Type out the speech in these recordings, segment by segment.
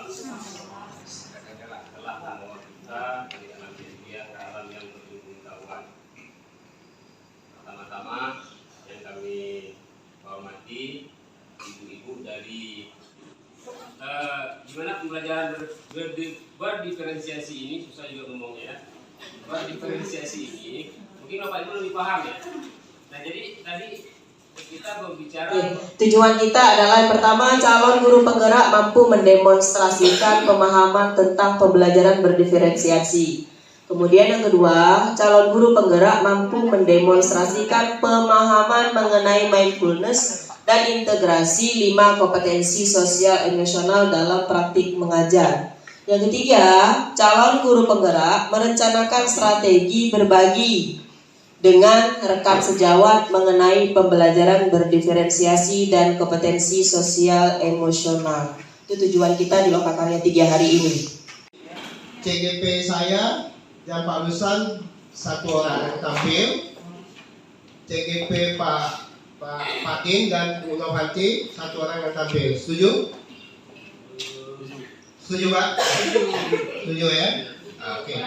telah membawa kita dari alam ilmiah ke alam yang penuh pengetahuan. Pertama-tama yang kami hormati ibu-ibu dari gimana pembelajaran berdiferensiasi ini, susah juga ngomongnya ya. Berdiferensiasi ini mungkin Bapak Ibu lebih paham ya. Nah jadi tadi kita berbicara tujuan kita adalah yang pertama, calon guru penggerak mampu mendemonstrasikan pemahaman tentang pembelajaran berdiferensiasi. Kemudian yang kedua, calon guru penggerak mampu mendemonstrasikan pemahaman mengenai mindfulness dan integrasi 5 kompetensi sosial emosional dalam praktik mengajar. Yang ketiga, calon guru penggerak merencanakan strategi berbagi dengan rekam sejawat mengenai pembelajaran berdiferensiasi dan kompetensi sosial emosional. Itu tujuan kita di Lokakarya 3 hari ini. CGP saya dan Pak Lusan 1 orang yang tampil. CGP Pak Patin dan Bu Novanti 1 orang yang tampil. Setuju? Setuju Pak? Setuju ya? Oke.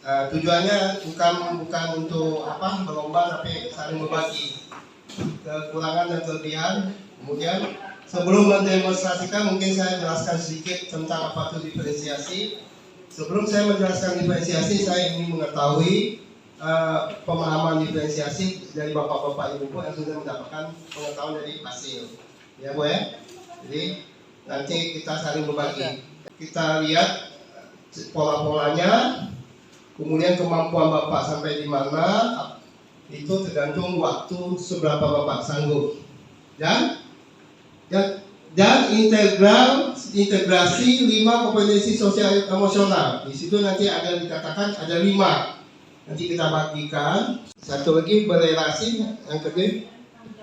Tujuannya bukan untuk berlomba, tapi saling berbagi kekurangan dan kelebihan. Kemudian sebelum mendemonstrasikan, mungkin saya jelaskan sedikit tentang apa itu diferensiasi. Sebelum saya menjelaskan diferensiasi, saya ingin mengetahui pemahaman diferensiasi dari bapak-bapak ibu yang sudah mendapatkan pengetahuan dari hasil. Ya Bu ya. Jadi nanti kita saling berbagi. Kita lihat pola-polanya. Kemudian kemampuan Bapak sampai di mana itu tergantung waktu seberapa Bapak sanggup. Dan integrasi 5 kompetensi sosial emosional. Di situ nanti ada dikatakan ada 5. Nanti kita bagikan. Satu lagi berelasi, yang kedua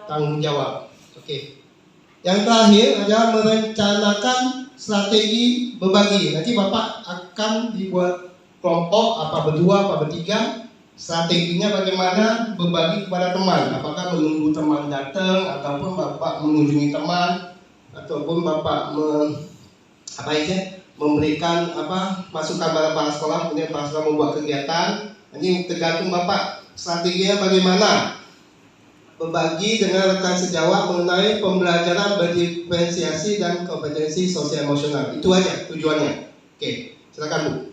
tanggung jawab. Oke. Yang terakhir adalah merencanakan strategi berbagi. Nanti Bapak akan dibuat kelompok, apa berdua, apa bertiga, strateginya bagaimana berbagi kepada teman. Apakah menunggu teman datang, ataupun Bapak mengunjungi teman, ataupun Bapak memberikan masukan pada kepala sekolah, kemudian kepala sekolah membuat kegiatan. Nanti tergantung Bapak strateginya bagaimana berbagi dengan rekan sejawat mengenai pembelajaran berdiferensiasi dan kompetensi sosial emosional. Itu aja tujuannya. Oke, silakan Bu.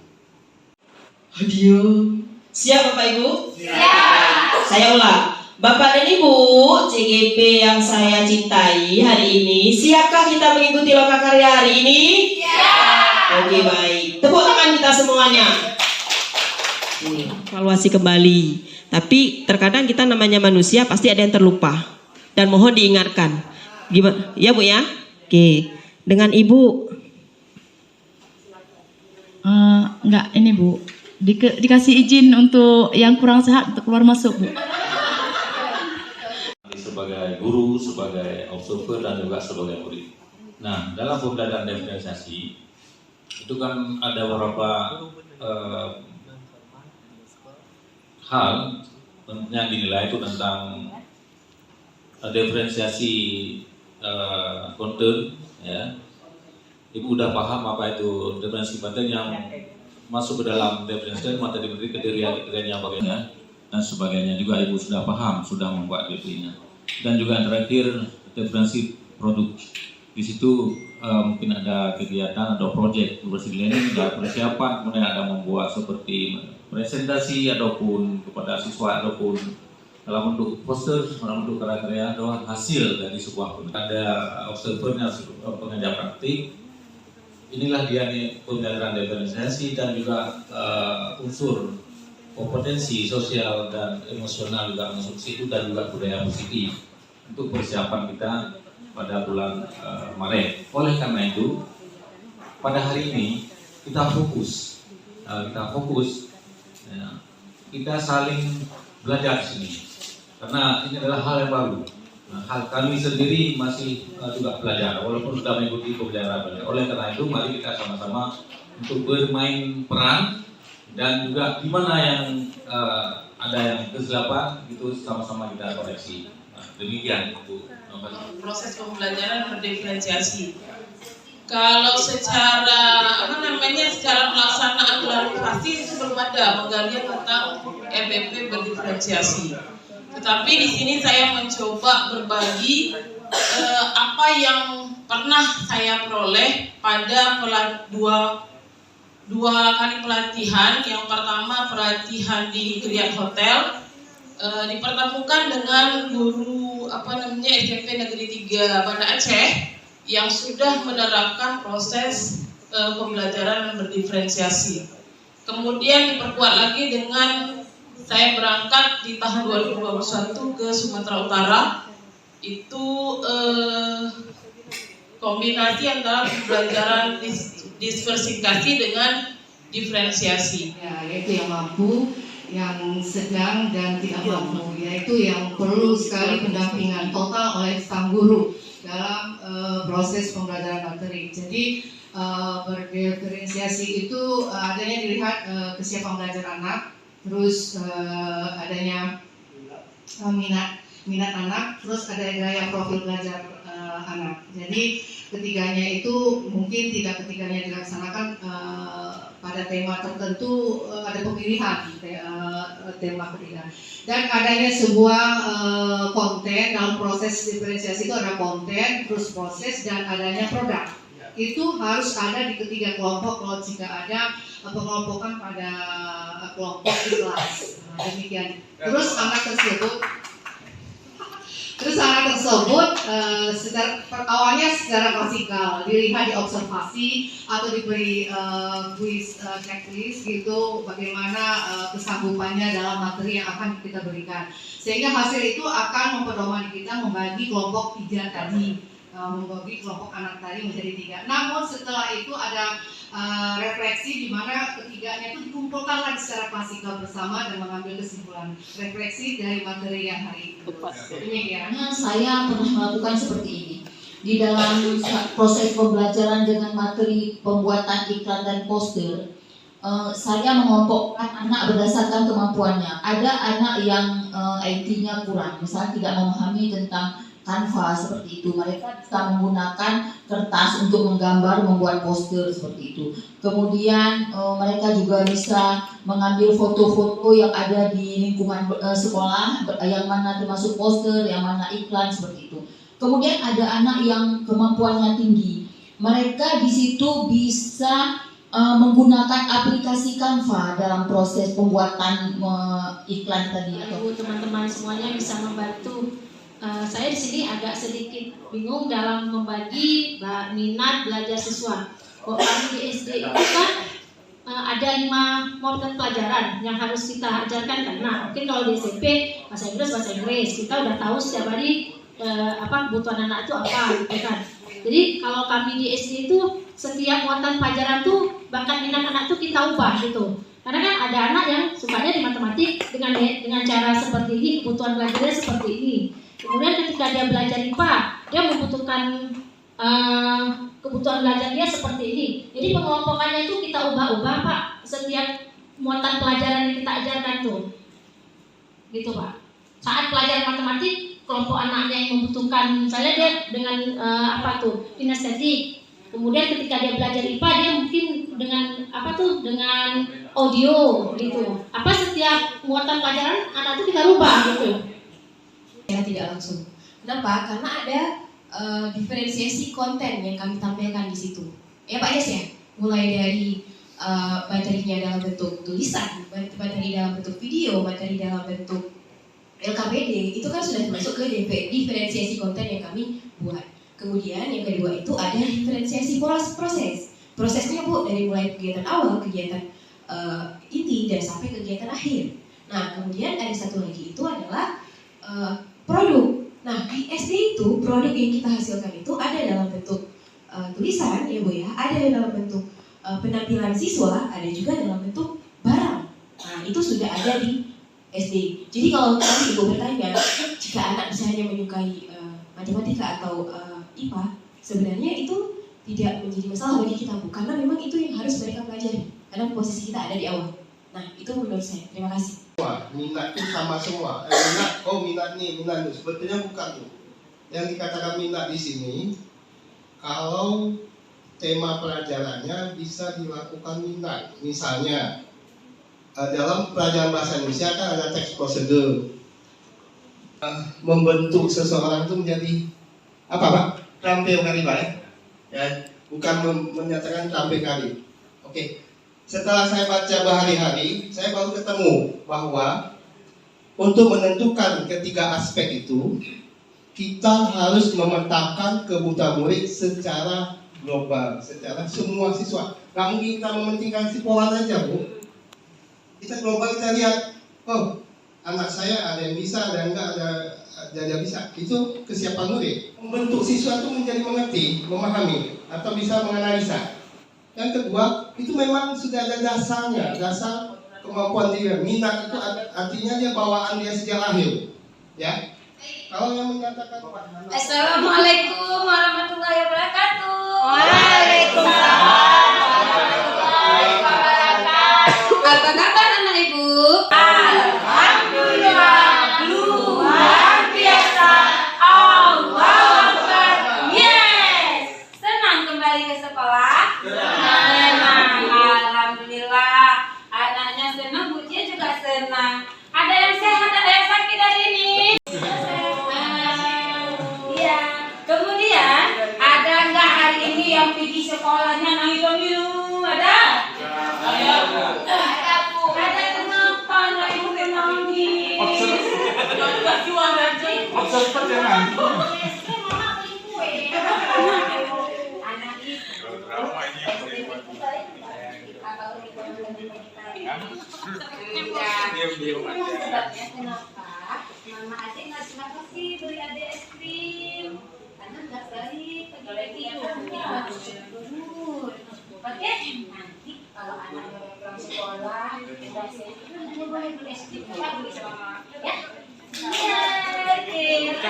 Aduh. Siap Bapak Ibu? Siap. Saya ulang. Bapak dan Ibu, CGP yang saya cintai hari ini, siapkah kita mengikuti Lokakarya hari ini? Siap. Oke baik. Tepuk tangan kita semuanya. Evaluasi kembali. Tapi terkadang kita namanya manusia pasti ada yang terlupa. Dan mohon diingatkan. Gimana? Ya Bu ya? Oke. Dengan Ibu. Enggak, ini Bu. Dikasih izin untuk yang kurang sehat untuk keluar masuk Bu. Sebagai guru, sebagai observer dan juga sebagai murid. Nah, dalam pembelajaran diferensiasi itu kan ada beberapa hal yang dinilai itu tentang diferensiasi konten, ya. Ibu udah paham apa itu diferensiasi konten yang masuk ke dalam diferensiasi materi kriterianya bagaimana dan sebagainya. Juga Ibu sudah paham, sudah membuat DP-nya. Dan juga yang terakhir diferensiasi produk. Di situ mungkin ada kegiatan atau proyek university learning, ada persiapan, kemudian ada membuat seperti presentasi ataupun kepada siswa ataupun dalam bentuk poster, dalam bentuk karya atau hasil dari sebuah ada observernya, pengajar praktik. Inilah dia nih pembelajaran diferensiasi dan juga unsur kompetensi sosial dan emosional juga masuk situ dan juga budaya positif untuk persiapan kita pada bulan Maret. Oleh karena itu pada hari ini kita fokus, kita saling belajar di sini karena ini adalah hal yang baru. Hal kami sendiri masih juga belajar walaupun sudah mengikuti pembelajaran. Oleh karena itu mari kita sama-sama untuk bermain peran dan juga di mana yang ada yang kesilapan itu sama-sama kita koreksi. Demikian Bu. Proses pembelajaran berdiferensiasi. Kalau secara secara pelaksanaan klarifikasi itu belum ada penggalian tentang MPP berdiferensiasi. Tetapi di sini saya mencoba berbagi apa yang pernah saya peroleh pada dua kali pelatihan. Yang pertama pelatihan di Griat Hotel, dipertemukan dengan guru SMP Negeri 3 Banda Aceh yang sudah menerapkan proses pembelajaran berdiferensiasi. Kemudian diperkuat lagi dengan saya berangkat di tahun 2021 ke Sumatera Utara. Itu kombinasi antara pembelajaran diversifikasi dengan diferensiasi. Ya, yaitu yang mampu, yang sedang dan tidak mampu, yaitu yang perlu sekali pendampingan total oleh sang guru dalam proses pembelajaran materi. Jadi berdiferensiasi itu adanya dilihat kesiapan belajar anak, terus adanya minat anak, terus ada gaya profil belajar anak. Jadi ketiganya itu mungkin tidak ketiganya dilaksanakan pada tema tertentu, ada pemilihan tema ketiga. Dan adanya sebuah konten dalam proses diferensiasi itu ada konten, terus proses, dan adanya produk. Itu harus ada di ketiga kelompok kalau jika ada pengelompokan pada kelompok di kelas. Demikian. Terus anak tersebut awalnya secara klasikal dilihat diobservasi atau diberi quiz checklist gitu, bagaimana kesanggupannya dalam materi yang akan kita berikan, sehingga hasil itu akan memperdomani kita membagi kelompok 3 tadi, membagi kelompok anak tadi menjadi 3. Namun setelah itu ada refleksi di mana ketiganya itu dikumpulkan lagi secara klasikal bersama dan mengambil kesimpulan refleksi dari materi yang hari itu. Demikian. Saya pernah melakukan seperti ini di dalam proses pembelajaran dengan materi pembuatan iklan dan poster. Saya mengelompokkan anak berdasarkan kemampuannya. Ada anak yang IT-nya kurang, misalnya tidak memahami tentang Canva seperti itu. Mereka bisa menggunakan kertas untuk menggambar, membuat poster seperti itu. Kemudian mereka juga bisa mengambil foto-foto yang ada di lingkungan sekolah, yang mana termasuk poster, yang mana iklan seperti itu. Kemudian ada anak yang kemampuannya tinggi. Mereka di situ bisa menggunakan aplikasi Canva dalam proses pembuatan iklan tadi. Ibu, teman-teman semuanya bisa membantu. Saya di sini agak sedikit bingung dalam membagi minat belajar siswa. Kok kami di SD itu kan ada 5 model pelajaran yang harus kita ajarkan kan. Nah, mungkin kalau di SMP bahasa Inggris kita udah tahu setiap hari kebutuhan anak itu apa gitu kan. Jadi kalau kami di SD itu setiap muatan pelajaran tuh bakat minat anak tuh kita ubah gitu. Karena kan ada anak yang sukanya di matematik dengan cara seperti ini, kebutuhan belajarnya seperti ini. Kemudian ketika dia belajar IPA, dia membutuhkan kebutuhan belajar dia seperti ini. Jadi pengelompokannya itu kita ubah-ubah Pak, setiap muatan pelajaran yang kita ajarkan tuh, gitu Pak. Saat pelajaran matematik, kelompok anaknya yang membutuhkan, misalnya dia dengan kinestetik. Kemudian ketika dia belajar IPA, dia mungkin dengan audio gitu. Setiap muatan pelajaran anak itu kita rubah gitu. Ya, tidak langsung. Kenapa? Karena ada diferensiasi konten yang kami tampilkan di situ. Ya Pak Yes ya, mulai dari materinya dalam bentuk tulisan, materi dalam bentuk video, materi dalam bentuk LKPD, itu kan sudah masuk ke diferensiasi konten yang kami buat. Kemudian yang kedua itu ada diferensiasi proses. Prosesnya Bu, dari mulai kegiatan awal, kegiatan inti, dan sampai kegiatan akhir. Nah, kemudian ada satu lagi itu adalah produk. Nah, di SD itu produk yang kita hasilkan itu ada dalam bentuk tulisan ya Bu ya, ada dalam bentuk penampilan siswa, ada juga dalam bentuk barang. Nah, itu sudah ada di SD. Jadi kalau tadi Ibu bertanya, jika anak misalnya menyukai matematika atau IPA, sebenarnya itu tidak menjadi masalah bagi kita Bu, karena memang itu yang harus mereka pelajari, karena posisi kita ada di awal. Nah, itu menurut saya. Terima kasih. Minat itu sama semua. Minat nih. Sebetulnya bukan tuh. Yang dikatakan minat di sini, kalau tema pelajarannya bisa dilakukan minat. Misalnya dalam pelajaran bahasa Indonesia kan ada teks prosedur. Membentuk seseorang itu menjadi apa Pak? Terampil kali Pak ya? Bukan menyatakan terampil kali. Oke. Setelah saya baca berhari-hari, saya baru ketemu bahwa untuk menentukan ketiga aspek itu, kita harus memetakan kebutuhan murid secara global, secara semua siswa. Nggak mungkin kita mementingkan si Polan aja, Bu. Kita global, kita lihat, oh, anak saya ada yang bisa, ada yang enggak, ada yang bisa. Itu kesiapan murid. Membentuk siswa itu menjadi mengerti, memahami, atau bisa menganalisa. Yang kedua, itu memang sudah ada dasarnya, dasar kemampuan dia. Minat itu artinya dia bawaan dia sejak lahir. Ya. Kalau yang menyatakan Assalamualaikum warahmatullahi wabarakatuh. Waalaikumsalam warahmatullahi wabarakatuh. Apa kabar anak ibu? Alhamdulillah, luar biasa. Allahu Akbar. Yes. Senang kembali ke sekolah? Senang. Alhamdulillah. Anaknya senang, Bu Cia juga senang. Ada yang sehat, ada yang sakit hari ini? Iya. Kemudian ada nggak hari ini yang pergi sekolahnya nangis-nangis? Ada? Ada, Bu. Ada kenapa anak ibu nangis? Observer jangan. Sebabnya kenapa mama adik nggak kenapa sih beli adik es krim? Karena nggak balik pagi-pagi turun. Oke, nanti kalau anaknya pulang sekolah, udah siap, anaknya boleh beli es krim ya, beli sama mama, ya.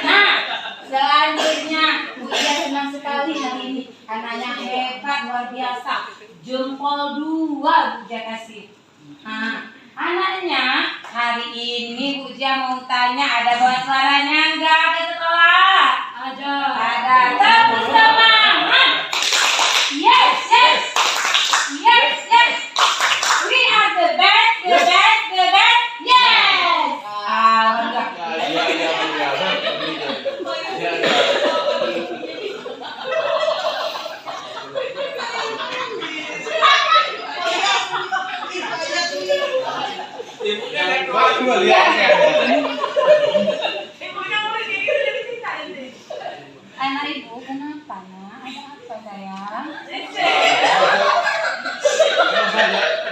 Nah, selanjutnya Bu Ida senang sekali hari ini. Anaknya hebat, luar biasa. Jempol 2 Bu Ida kasih. Nah, anaknya hari ini Bu Ija mau tanya, ada bawa suaranya enggak ke sekolah? Ada. Ada. Tepuk semangat. Yes, yes. Yes, yes. We are the best, the best, the best. Yes. Alhamdulillah. Anak ibu kenapa nak? Ada apa sayang?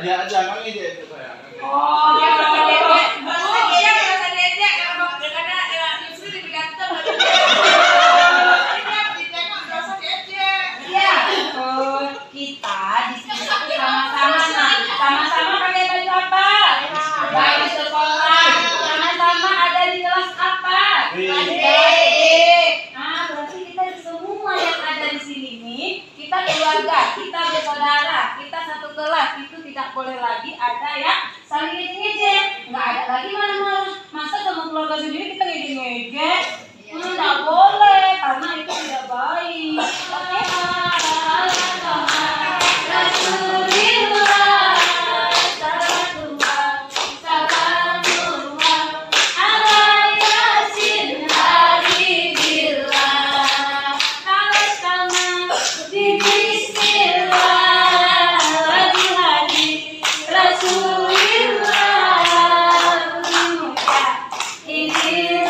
Dia aja kan ide itu saya. Oh, dia bahasa dedek. Oh, dia bahasa dedek karena justru lebih ganteng. Iya. Oh, kita di sini sama-sama nak. Sama-sama pakai baju apa? Baju sekolah. Sama-sama ada di kelas apa? Nah, berarti kita semua yang ada di sini nih, kita keluarga, kita bersaudara, kita satu kelas. Itu tidak boleh lagi ada yang saling ngejek-ngejek. Nggak ada lagi marah-marah. Masa sama keluarga sendiri kita ngejek-ngejek? Nggak boleh, karena itu tidak baik. Oke? Ini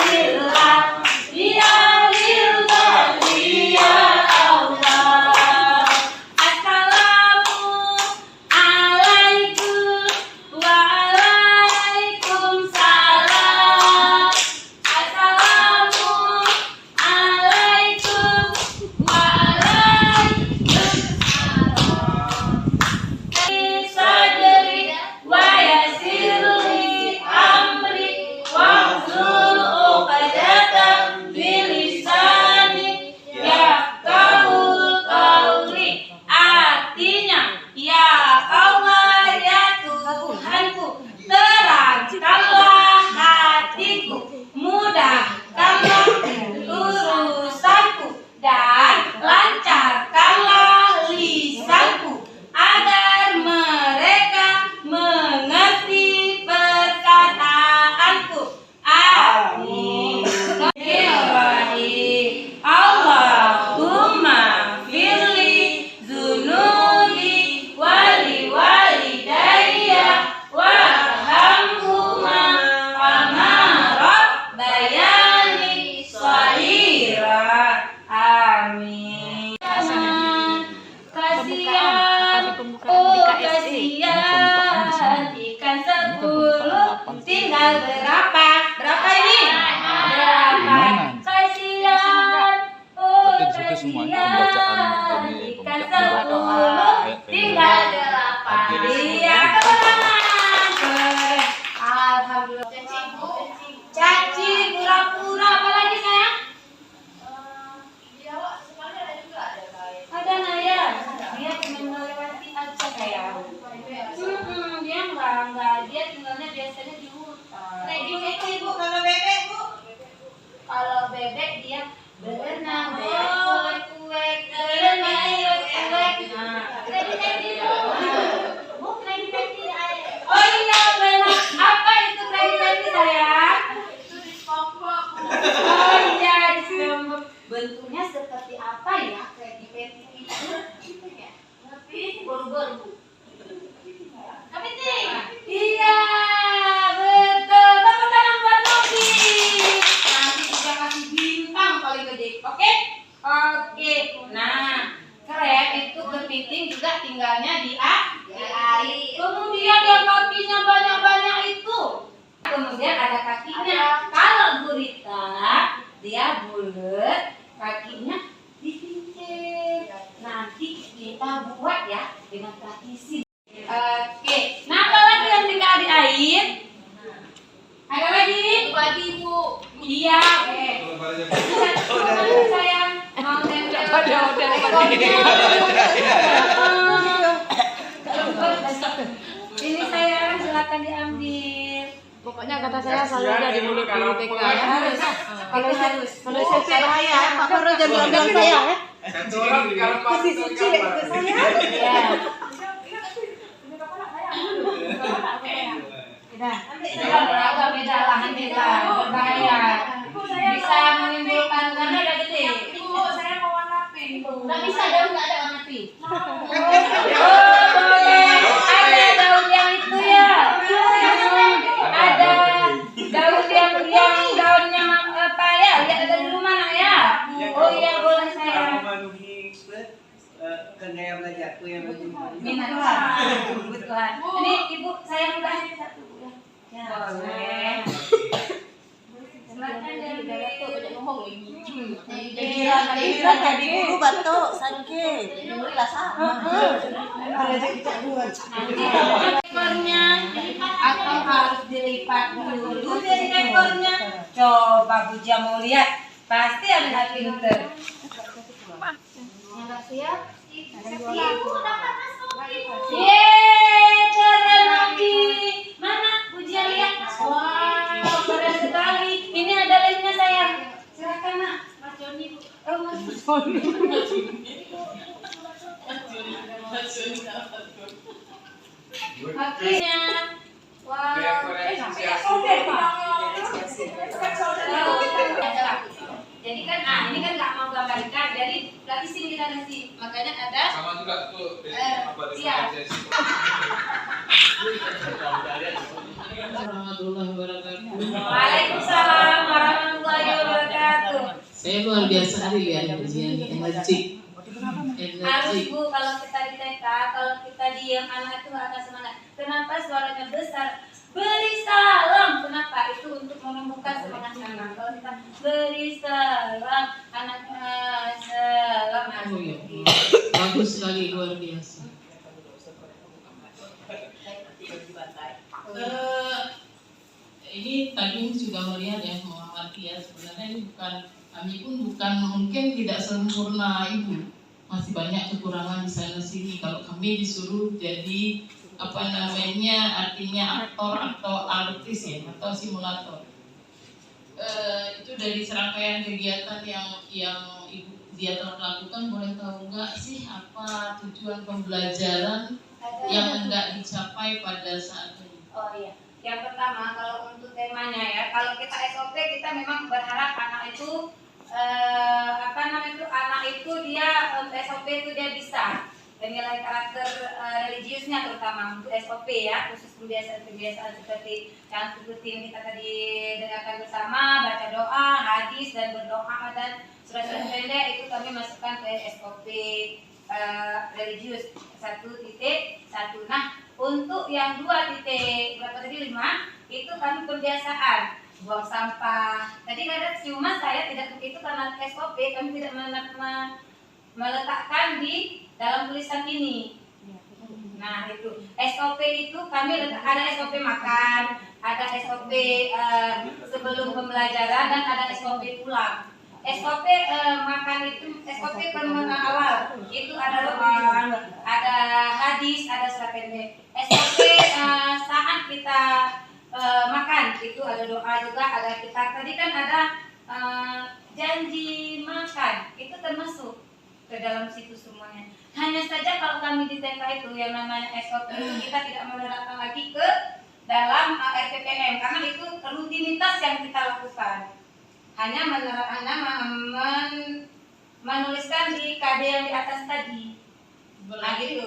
tinggal berapa? Berapa ini? Berapa? Kasihan, oh kasihan, ikan 10 tinggal 8. Iya, kemenangan. Keren. Alhamdulillah. Caci, pura-pura, apa lagi sayang? Ada Naya, dia cuma melewati aja sayang. Dia enggak, dia tinggalnya biasanya di hutan. Gimana itu ibu, kalau bebek bu? Kalau bebek dia berenang, kuek-kuek, berenang, kuek-kuek. Oh iya benar, apa itu kredit sayang? Itu di SpongeBob. Oh iya di SpongeBob. Bentuknya seperti apa ya kredit itu? Gitu ya? Tapi baru-baru. Kepiting. Iya, betul. Tepuk tangan buat Novi. Nanti kita kasih bintang paling gede. Oke? Oke. Nah, krep itu kepiting juga tinggalnya di air. Kemudian yang kakinya banyak-banyak itu. Kemudian ada kakinya. Kalau gurita, dia bulat, kakinya dipinggir. Nanti kita buat ya dengan tradisi. Oke, nah apa lagi yang tinggal di air? Ada lagi? Bagi ibu. Iya, oke. Sayang, mau tempel. Ini sayang, silakan diambil. Pokoknya kata saya selalu ada di mulut TK ya. Kalau SMP bahaya, Pak Koro jangan bilang saya ya. Satu orang kalau Kasih suci ke saya. Iya. Beda, beda lahan beda, berbahaya. Bisa menimbulkan karena ada gede. Ibu, saya mau warna pink. Nggak bisa, daun nggak ada warna pink. Oh, boleh. Ada daun yang itu ya. Ada daun yang daunnya apa ya? Lihat ada di rumah nak ya. Oh iya boleh saya. Gaya belajarku yang Minat kebutuhan. Ini ibu saya udah satu ya. Boleh. Silakan dari ngomong jadi guru batuk sakit. Alhamdulillah sama. Ekornya atau harus dilipat dulu dari ekornya. Coba Bu Jia mau lihat, pasti ada pinter. Yang siap? Ibu dapat masuk. Yeay, keren lagi. Mana Bu Jia lihat? Wow, keren sekali. Ini ada lainnya sayang. Silakan nak. Mas Joni. Oh, Mas Akhirnya, wow. Jadi kan, ini kan nggak mau gambar ikan, jadi berarti sini kita kasih, makanya ada. sama juga tuh. Iya. Warahmatullahi wabarakatuh. Waalaikumsalam warahmatullahi wabarakatuh. Saya luar biasa hari lihat ujian energi. Harus Bu, kalau kita di TK, kalau kita diam anak itu nggak akan semangat. Kenapa suaranya besar? Beri salam. Kenapa? Itu untuk menumbuhkan semangat anak. Kalau kita beri salam, anak salam. Oh iya. Bagus sekali, luar biasa. Ini tadi sudah melihat ya, mengamati ya, sebenarnya ini bukan, kami pun bukan, mungkin tidak sempurna ibu, masih banyak kekurangan di sana sini. Kalau kami disuruh jadi apa namanya, artinya aktor atau artis ya, atau simulator, itu dari serangkaian kegiatan yang ibu dia telah lakukan, boleh tahu nggak sih apa tujuan pembelajaran yang enggak dicapai pada saat ini? Oh iya. Yang pertama, kalau untuk temanya ya, kalau kita SOP kita memang berharap anak itu anak itu dia SOP itu dia bisa nilai karakter religiusnya, terutama untuk SOP ya, khusus kebiasaan seperti yang seperti yang kita tadi dengarkan bersama, baca doa, hadis dan berdoa dan surat-surat pendek itu kami masukkan ke SOP religius 1.1. Nah, untuk yang 2.5 itu kami pembiasaan buang sampah. Tadi kadang cuma saya tidak itu karena SOP kami tidak meletakkan di dalam tulisan ini. Nah itu SOP itu kami ada SOP makan, ada SOP sebelum pembelajaran dan ada SOP pulang. SOP makan itu SOP awal itu ada doa, ada hadis, ada surat pendek. SOP saat kita makan itu ada doa juga, ada kita tadi kan ada janji makan itu termasuk ke dalam situ semuanya. Hanya saja kalau kami di TK itu yang namanya SOP itu kita tidak menerapkan lagi ke dalam RPPM karena itu rutinitas yang kita lakukan. Hanya menuliskan di KD yang di atas tadi. Berarti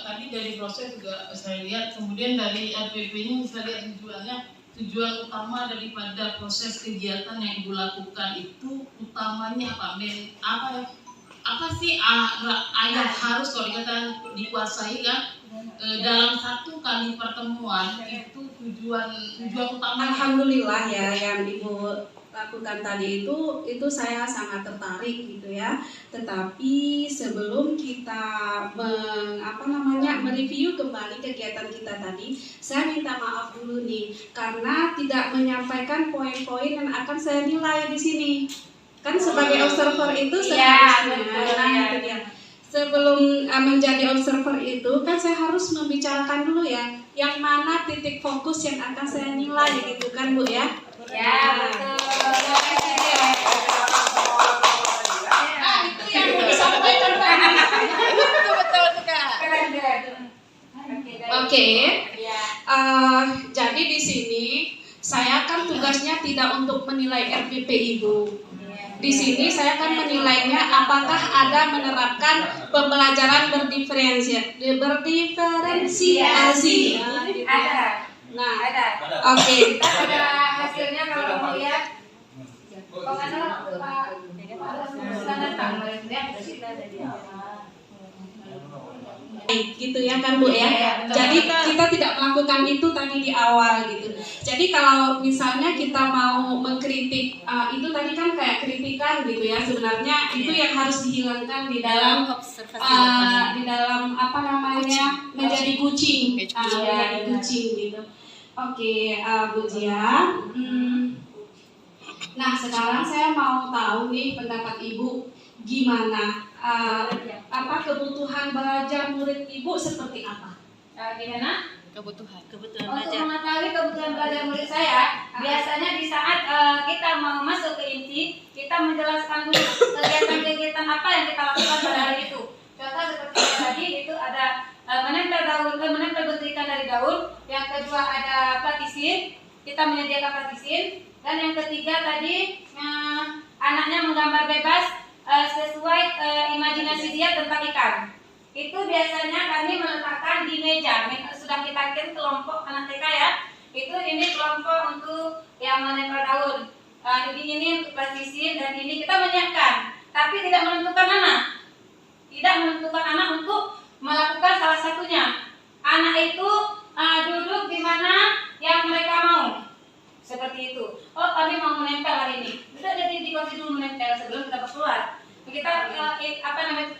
tadi dari proses juga saya lihat, kemudian dari RPP-nya bisa lihat tujuan utama daripada proses kegiatan yang Ibu lakukan itu utamanya apa sih yang harus kalau dikatakan dikuasai kan dalam satu kali pertemuan itu tujuan utama. Alhamdulillah ya yang Ibu lakukan tadi itu saya sangat tertarik gitu ya. Tetapi sebelum kita mereview kembali kegiatan kita tadi, saya minta maaf dulu nih karena tidak menyampaikan poin-poin yang akan saya nilai di sini. Kan sebagai observer itu seharusnya sebelum menjadi observer itu kan saya harus membicarakan dulu ya yang mana titik fokus yang akan saya nilai gitu kan Bu ya. Ya betul. Itu yang mau disampaikan tadi. Betul Kak. Oke. Jadi di sini saya kan tugasnya tidak untuk menilai RPP Ibu. Di sini saya akan menilainya apakah ada menerapkan pembelajaran berdiferensiasi. Ada. Nah, ada. Oke. Kita ada hasilnya kalau mau lihat. Kalau nggak salah gitu ya kan Bu ya. Jadi kita tidak melakukan itu tadi di awal gitu. Jadi kalau misalnya kita mau mengkritik itu tadi kan kayak kritikan gitu ya. Sebenarnya itu yang harus dihilangkan di dalam menjadi kucing. Menjadi kucing gitu. Oke, Bu Jia. Nah, sekarang saya mau tahu nih pendapat Ibu gimana kebutuhan belajar murid Ibu seperti apa? Gimana? Kebutuhan Untuk mengetahui kebutuhan belajar murid saya, biasanya di saat kita mau masuk ke inti, kita menjelaskan dulu kegiatan-kegiatan apa yang kita lakukan pada hari itu. Contoh seperti yang tadi itu ada menempel butikan dari daun, yang kedua ada platisin, kita menyediakan platisin, dan yang ketiga tadi anaknya menggambar bebas sesuai imajinasi dia tentang ikan. Itu biasanya kami meletakkan di meja. Sudah kita kirim kelompok anak TK ya. Ini kelompok untuk yang menempel daun. Ini untuk platisin dan ini kita menyiapkan. Tapi tidak menentukan anak. Tidak menentukan anak untuk melakukan salah satunya. Anak itu duduk di mana yang mereka mau. Seperti itu. Oh, kami mau menempel hari ini. Sudah jadi dikasih dulu menempel sebelum kita keluar. Kita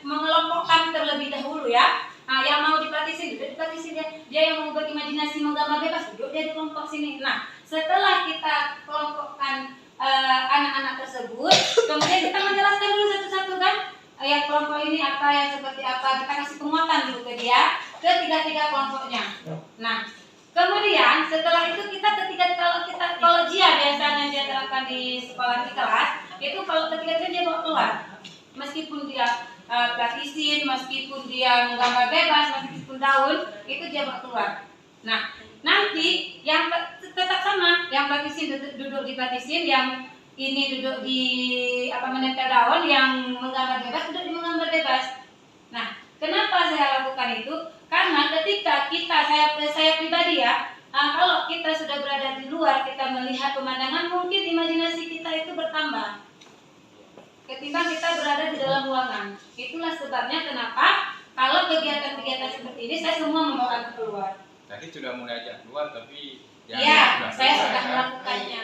mengelompokkan terlebih dahulu ya. Yang mau diplatisin, diplatisin dia yang mau berimajinasi menggambar bebas, duduk dia di kelompok sini. Nah, setelah kita kelompokkan anak-anak tersebut, kemudian kita menjelaskan dulu satu-satu kan, yang kelompok ini apa, yang seperti apa, kita kasih penguatan dulu ke dia, ke tiga-tiga kelompoknya. Nah, kemudian setelah itu kalau dia biasanya dia terapkan di sekolah di kelas, itu kalau ketika dia bawa keluar, meskipun dia platisin, meskipun dia menggambar bebas, meskipun daun, itu dia bawa keluar. Nah, nanti yang tetap sama, yang platisin duduk di platisin, yang ini duduk di menempel daun, yang menggambar bebas duduk di menggambar bebas. Nah, kenapa saya lakukan itu? Karena ketika saya pribadi ya, kalau kita sudah berada di luar, kita melihat pemandangan, mungkin imajinasi kita itu bertambah ketimbang kita berada di dalam ruangan. Itulah sebabnya kenapa Kalau kegiatan-kegiatan seperti ini saya semua membawa keluar. Tadi sudah mulai ajak keluar tapi Iya, saya sudah melakukannya.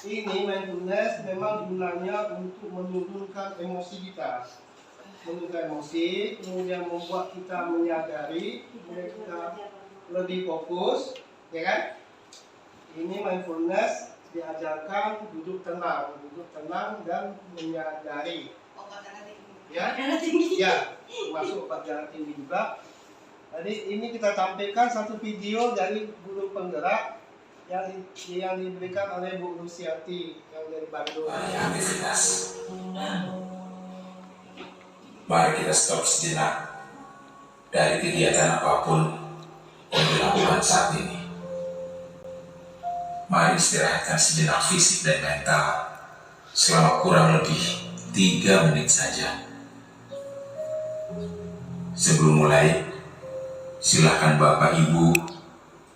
Ini mindfulness memang gunanya untuk menurunkan emosi kita, menurunkan emosi, kemudian membuat kita menyadari, kemudian kita lebih fokus, ya kan? Ini mindfulness diajarkan duduk tenang dan menyadari. Ya, masuk obat jarak tinggi juga. Jadi ini kita tampilkan satu video dari guru penggerak yang diberikan oleh Bu Lusiati yang dari Bandung. Aktivitas. Mari kita stop sejenak dari kegiatan apapun yang dilakukan saat ini. Mari istirahatkan sejenak fisik dan mental selama kurang lebih 3 menit saja. Sebelum mulai, silakan Bapak Ibu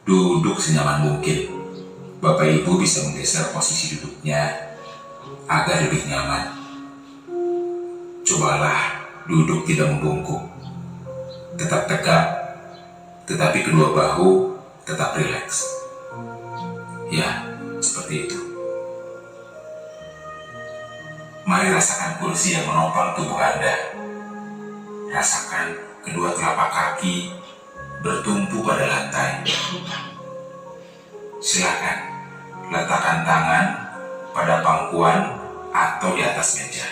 duduk senyaman mungkin. Bapak Ibu bisa menggeser posisi duduknya agar lebih nyaman. Cobalah duduk tidak membungkuk, tetap tegak, tetapi kedua bahu tetap rileks. Ya, seperti itu. Mari rasakan kursi yang menopang tubuh Anda. Rasakan kedua telapak kaki bertumpu pada lantai. Silakan letakkan tangan pada pangkuan atau di atas meja.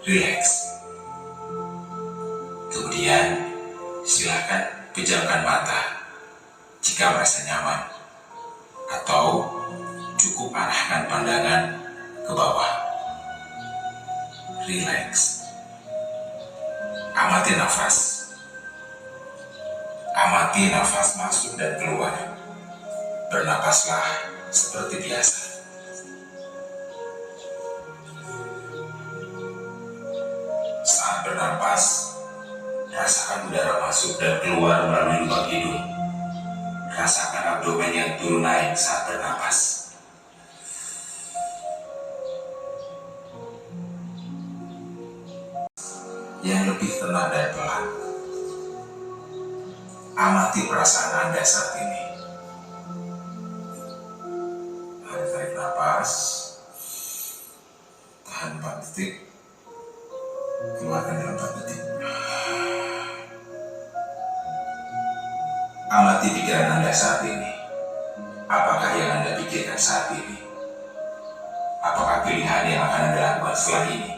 Rileks. Kemudian silakan pejamkan mata jika merasa nyaman, atau cukup arahkan pandangan ke bawah. Rileks. Amati nafas. Amati nafas masuk dan keluar. Bernapaslah seperti biasa. Saat bernapas, rasakan udara masuk dan keluar melalui lubang hidung. Rasakan abdomen yang turun naik saat bernapas. Yang lebih tenang dan pelan. Amati perasaan Anda saat ini. Mari tarik nafas. Tahan 4 detik. Keluarkan dalam 4 detik. Amati pikiran Anda saat ini. Apakah yang Anda pikirkan saat ini? Apakah pilihan yang akan Anda lakukan setelah ini?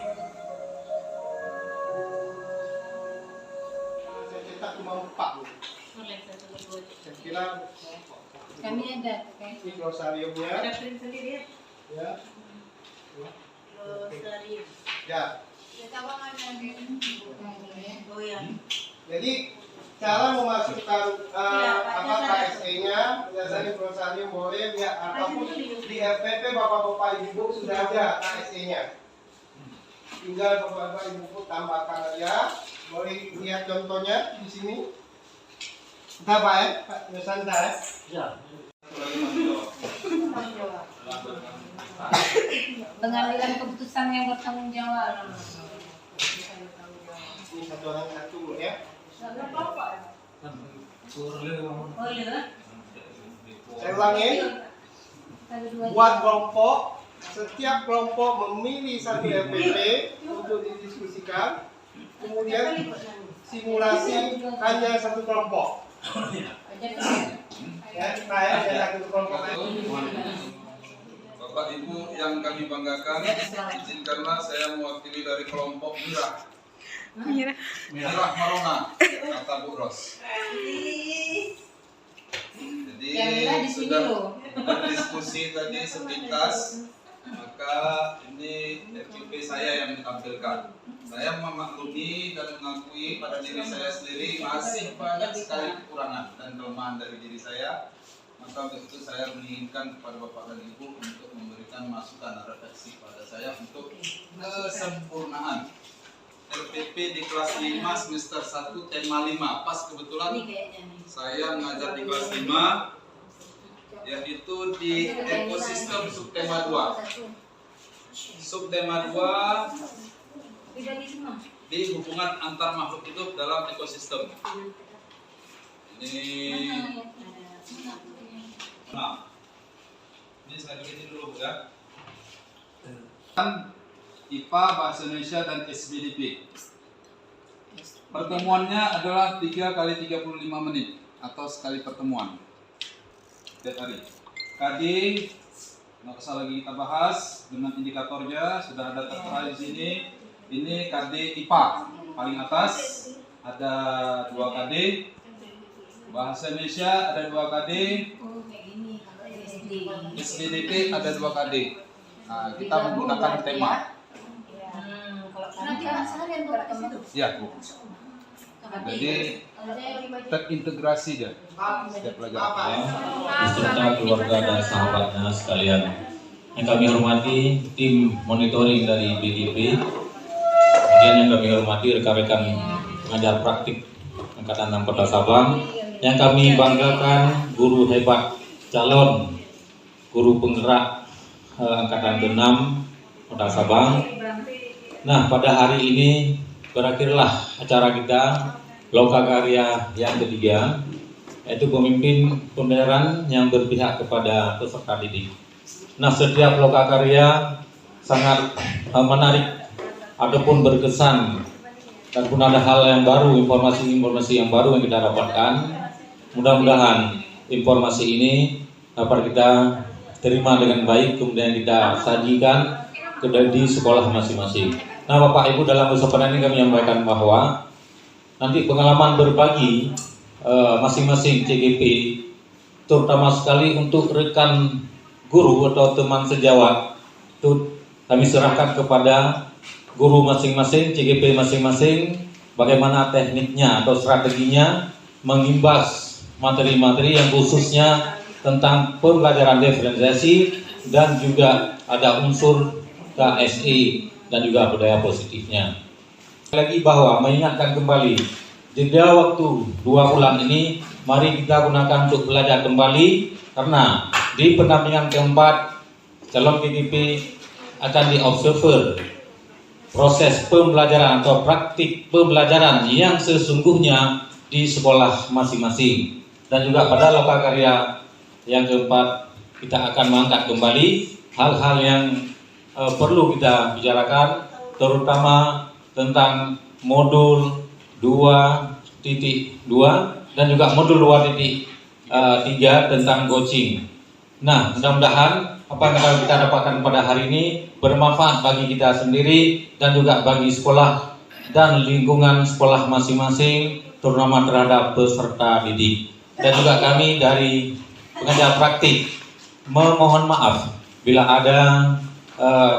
Saya cetak cuma 4. Saya kira Kami ada, ini glosariumnya. ada print sendiri ya? Ya. Glosarium. Ya. Oh ya. Jadi cara memasukkan KSE-nya, biasanya glosarium boleh ya, ataupun di FPP Bapak-bapak Ibu sudah ada KSE-nya. Tinggal Bapak-bapak Ibu tambahkan aja. Boleh lihat contohnya di sini. Entah Pak ya, Pak Yosan ya. Ya. Pengambilan keputusan yang bertanggung jawab. Ini satu orang satu ya. Oh iya. Saya ulangin. Buat kelompok, setiap kelompok memilih satu FPP untuk didiskusikan. Kemudian simulasi hanya satu kelompok. Ya, saya ada satu kelompok. Bapak Ibu yang kami banggakan, izinkanlah saya mewakili dari kelompok Mirah Marona, kata Bu Ros. Jadi sudah berdiskusi tadi sepintas, maka ini FPP saya yang ditampilkan. Saya memaklumi dan mengakui pada diri saya sendiri masih banyak sekali kekurangan dan kelemahan dari diri saya. Maka untuk itu saya menginginkan kepada Bapak dan Ibu untuk memberikan masukan dan refleksi pada saya untuk kesempurnaan LPP di kelas 5 semester 1 tema 5. Pas kebetulan saya mengajar di kelas 5, yaitu di ekosistem subtema 2. Subtema 2 di hubungan antar makhluk hidup dalam ekosistem. Nah, ini saya bikin dulu ya. IPA, Bahasa Indonesia, dan SBDP. Pertemuannya adalah 3 kali 35 menit atau sekali pertemuan setiap hari. KD nggak usah lagi kita bahas dengan indikatornya, sudah ada tertera di sini. Ini KD IPA paling atas ada 2 KD, Bahasa Indonesia ada 2 KD, SBDP ada 2 KD. Nah, kita menggunakan tema. Nanti Mas Harian bertemu. Ya, Bu. Jadi terintegrasi dia setiap pelajaran. Beserta keluarga dan sahabatnya sekalian. Yang kami hormati tim monitoring dari BGP. Kemudian yang kami hormati rekan-rekan pengajar praktik Angkatan 6 Kota Sabang. Yang kami banggakan guru hebat calon guru penggerak Angkatan 6 Kota Sabang. Nah, pada hari ini berakhirlah acara kita Lokakarya yang ketiga, yaitu pemimpin pembelajaran yang berpihak kepada peserta didik. Nah, setiap Lokakarya sangat menarik ataupun berkesan, dan pun ada hal yang baru, informasi yang baru yang kita dapatkan. Mudah-mudahan informasi ini dapat kita terima dengan baik, kemudian kita sajikan di sekolah masing-masing. Nah, Bapak Ibu, dalam kesempatan ini kami menyampaikan bahwa nanti pengalaman berbagi masing-masing CGP, terutama sekali untuk rekan guru atau teman sejawat, itu kami serahkan kepada guru masing-masing, CGP masing-masing, bagaimana tekniknya atau strateginya mengimbas materi-materi yang khususnya tentang pembelajaran diferensiasi dan juga ada unsur KSI dan juga budaya positifnya. Lagi bahwa mengingatkan kembali jeda waktu 2 bulan ini, mari kita gunakan untuk belajar kembali, karena di pendampingan keempat calon PPP akan diobserver proses pembelajaran atau praktik pembelajaran yang sesungguhnya di sekolah masing-masing. Dan juga pada Lokakarya yang keempat kita akan mengangkat kembali hal-hal yang perlu kita bicarakan, terutama tentang modul 2.2 dan juga modul 2.3 tentang coaching. Nah, mudah-mudahan apa yang kita dapatkan pada hari ini bermanfaat bagi kita sendiri dan juga bagi sekolah dan lingkungan sekolah masing-masing, terutama terhadap peserta didik. Dan juga kami dari pengajar praktik memohon maaf bila ada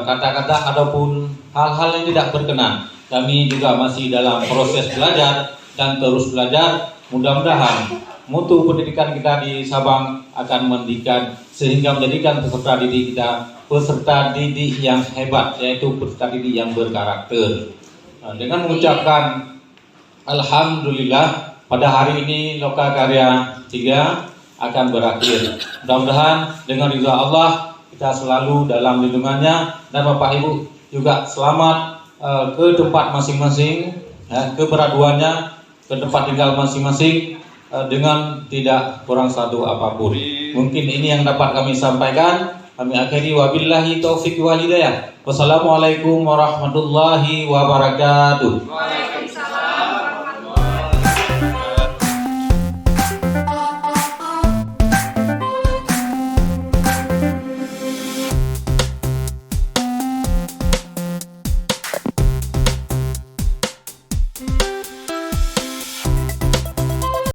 kata-kata ataupun hal-hal yang tidak berkenan. Kami juga masih dalam proses belajar dan terus belajar. Mudah-mudahan mutu pendidikan kita di Sabang akan mendidik sehingga menjadikan peserta didik kita peserta didik yang hebat, yaitu peserta didik yang berkarakter. Dengan mengucapkan alhamdulillah, pada hari ini Lokakarya 3 akan berakhir. Mudah-mudahan dengan ridha Allah kita selalu dalam lindungannya, dan Bapak Ibu juga selamat ke tempat masing-masing, keberaduannya, ke tempat tinggal masing-masing dengan tidak kurang satu apapun. Mungkin ini yang dapat kami sampaikan. Kami akhiri wabillahi taufiq wal hidayah. Wassalamualaikum warahmatullahi wabarakatuh.